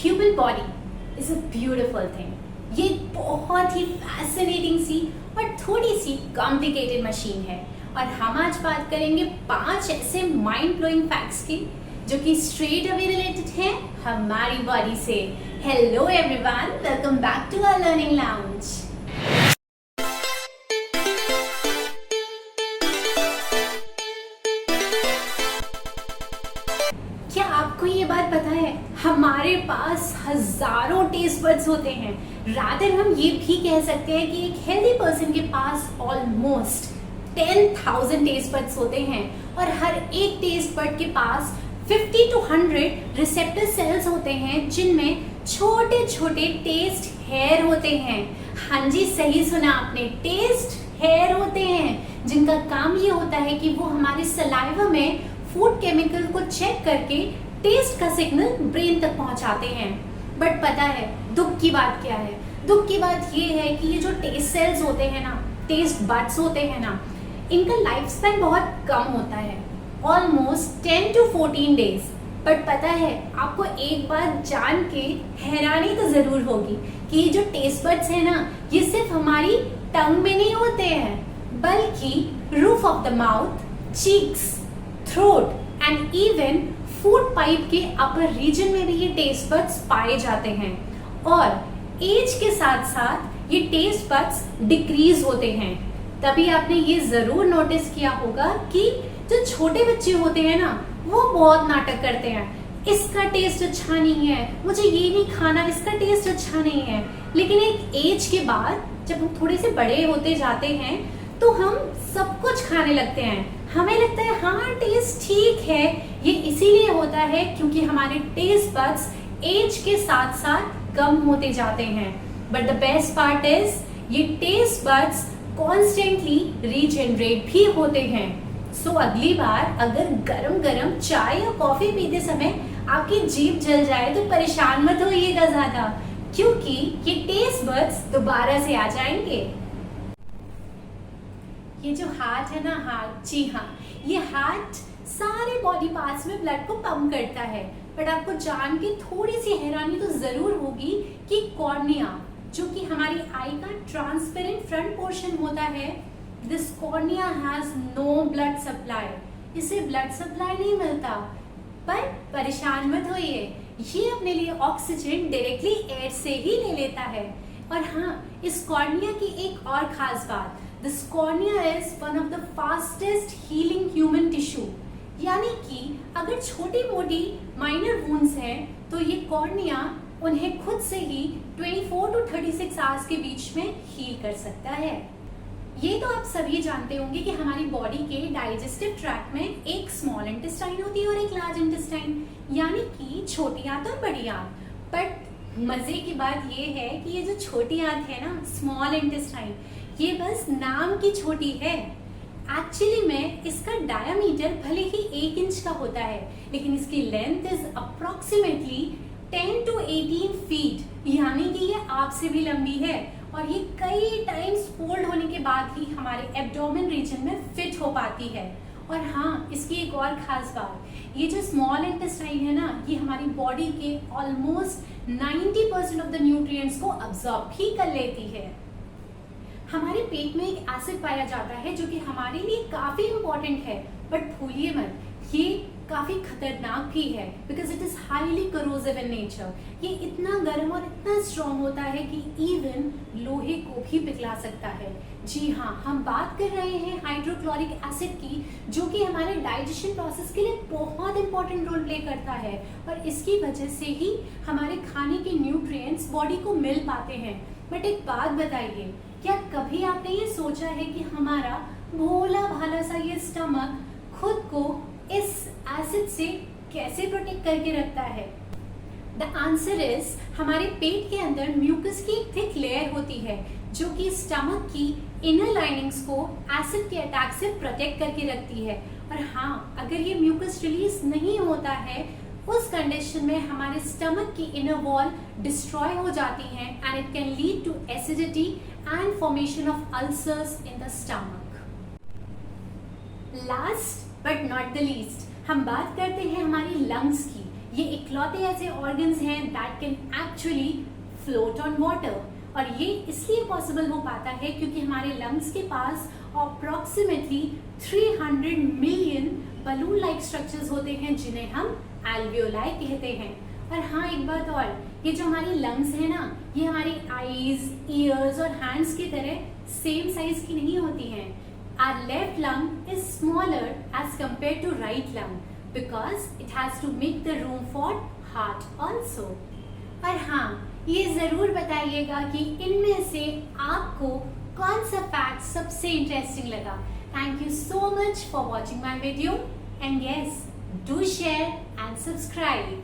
Human body is a beautiful thing. ये बहुत ही fascinating सी और थोड़ी सी कॉम्प्लिकेटेड मशीन है और हम आज बात करेंगे 5 ऐसे माइंड ब्लोइंग फैक्ट्स की जो कि स्ट्रेट अवे रिलेटेड है हमारी बॉडी से। Hello everyone, welcome back to our learning lounge. क्या आपको ये बात पता है, हमारे पास हजारों टेस्ट बड्स होते हैं। रादर हम ये भी कह सकते हैं कि एक हेल्दी पर्सन के पास ऑलमोस्ट 10,000 टेस्ट बड्स होते हैं और हर एक टेस्ट बड के पास 50 to 100 रिसेप्टर सेल्स होते हैं जिनमें छोटे छोटे टेस्ट हेयर होते हैं। हाँ जी, सही सुना आपने, टेस्ट हेयर होते हैं जिनका काम ये होता है कि वो हमारे सलाइवा में फूड केमिकल को चेक करके टेस्ट का सिग्नल ब्रेन तक पहुंचाते हैं। बट पता है दुख की बात क्या है? दुख की बात ये है कि ये जो टेस्ट सेल्स होते हैं ना, टेस्ट बड्स होते हैं ना, इनका लाइफ स्पैन बहुत कम होता है, ऑलमोस्ट 10 to 14 डेज। बट पता है आपको एक बात जान के हैरानी तो जरूर होगी कि ये जो टेस्ट बड्स है ना, ये सिर्फ हमारी टंग में नहीं होते हैं बल्कि roof of the mouth, cheeks, throat and even food pipe के अपर रीजन में भी ये टेस्ट बड्स पाए जाते हैं। और एज के साथ साथ ये टेस्ट बड्स डिक्रीज होते हैं। तभी आपने ये जरूर नोटिस किया होगा कि जो छोटे बच्चे होते हैं ना, वो बहुत नाटक करते हैं, इसका टेस्ट अच्छा नहीं है, मुझे ये नहीं खाना, इसका टेस्ट अच्छा नहीं है। लेकिन एक एज के बाद जब हम थोड़े से बड़े होते जाते हैं तो हम सब कुछ खाने लगते हैं। हमें लगता है हाँ टेस्ट ठीक है। ये इसीलिए होता है क्योंकि हमारे टेस्ट बड्स एज के साथ साथ कम होते जाते हैं। But the best part is ये टेस्ट बड्स कॉन्स्टेंटली रीजनरेट भी होते हैं। सो अगली बार अगर गरम गरम चाय या कॉफी पीते समय आपकी जीभ जल जाए तो परेशान मत होइएगा ज्यादा, क्योंकि ये टेस्ट बड्स दोबारा से आ जाएंगे। ये जो हार्ट है ना, हार्ट, जी हाँ, ये हार्ट सारे बॉडी पार्ट्स में ब्लड को पंप करता है। बट आपको जान के थोड़ी सी हैरानी तो जरूर होगी कि कॉर्निया, जो कि हमारी आई का ट्रांसपेरेंट फ्रंट पोर्शन होता है, this cornea has no blood supply. इसे ब्लड सप्लाई नहीं मिलता। पर परेशान मत होइए, ये अपने लिए ऑक्सीजन डायरेक्टली एयर से ही ले लेता है। और हाँ, इस कॉर्निया की एक और खास बात, this cornea is one of the fastest healing human tissue. यानी कि अगर छोटी मोटी माइनर वुंड्स हैं तो ये कॉर्निया उन्हें खुद से ही 24 to 36 आवर्स के बीच में हील कर सकता है। ये तो आप सभी जानते होंगे कि हमारी बॉडी के डाइजेस्टिव ट्रैक्ट में एक स्मॉल इंटेस्टाइन होती है और एक लार्ज इंटेस्टाइन, यानी कि छोटी आंत और बड़ी आंत। बट मजे की बात ये है कि ये जो छोटी आंत है ना, स्मॉल इंटेस्टाइन, ये बस नाम की छोटी है। एक्चुअली में इसका डायमीटर भले ही 1 इंच का होता है, लेकिन इसकी length is approximately 10 to 18 feet, यानी कि ये आपसे भी लंबी है। और ये कई टाइम्स फोल्ड होने के बाद ही हमारे एब्डोमेन रीजन में फिट हो पाती है। और हाँ, इसकी एक और खास बात, ये जो स्मॉल इंटेस्टाइन है ना, ये हमारी बॉडी के ऑलमोस्ट 90% ऑफ द न्यूट्रिएंट्स को अब्सॉर्ब भी कर लेती है। हमारे पेट में एक एसिड पाया जाता है जो कि हमारे लिए काफी इंपॉर्टेंट है, बट भूलिए मत, ये काफी खतरनाक भी है because it is highly corrosive in nature. ये इतना गर्म और इतना स्ट्रॉन्ग होता है कि इवन लोहे को भी पिघला सकता है। जी हाँ, हम बात कर रहे हैं हाइड्रोक्लोरिक एसिड की, जो कि हमारे डाइजेशन प्रोसेस के लिए बहुत इंपॉर्टेंट रोल प्ले करता है और इसकी वजह से ही हमारे खाने के न्यूट्रिएंट्स बॉडी को मिल पाते हैं। बट एक बात बताइए, क्या कभी आपने ये सोचा है कि हमारा भोला भाला सा ये स्टमक खुद को इस एसिड से कैसे प्रोटेक्ट करके रखता है? द आंसर इज, हमारे पेट के अंदर म्यूकस की एक थिक लेयर होती है जो कि स्टमक की इनर लाइनिंग्स को एसिड के अटैक से प्रोटेक्ट करके रखती है। और हाँ, अगर ये म्यूकस रिलीज नहीं होता है, उस कंडीशन में हमारे स्टमक की इनर वॉल डिस्ट्रॉय हो जाती है and it can lead to acidity and formation of ulcers in the stomach. Last but not the least, हम बात करते हैं हमारी लंग्स की, ये इकलौते ऐसे ऑर्गन्स हैं that can actually float on water, और ये इसलिए पॉसिबल हो पाता है क्योंकि हमारे लंग्स के पास approximately 300 million balloon like structures होते हैं जिन्हें हम एल्वियोलाई कहते हैं। और हाँ, एक बात और, ये जो हमारे लंग्स है ना, ये हमारी आईज, ईयर्स और हैंड्स की तरह सेम साइज की नहीं होती हैं। Our left lung is smaller as compared to right lung because it has to make the room for heart also. और हाँ, ये जरूर बताइएगा कि इनमें से आपको कौन सा फैक्ट सबसे इंटरेस्टिंग लगा। Thank you so much for watching my video and yes, do share and subscribe.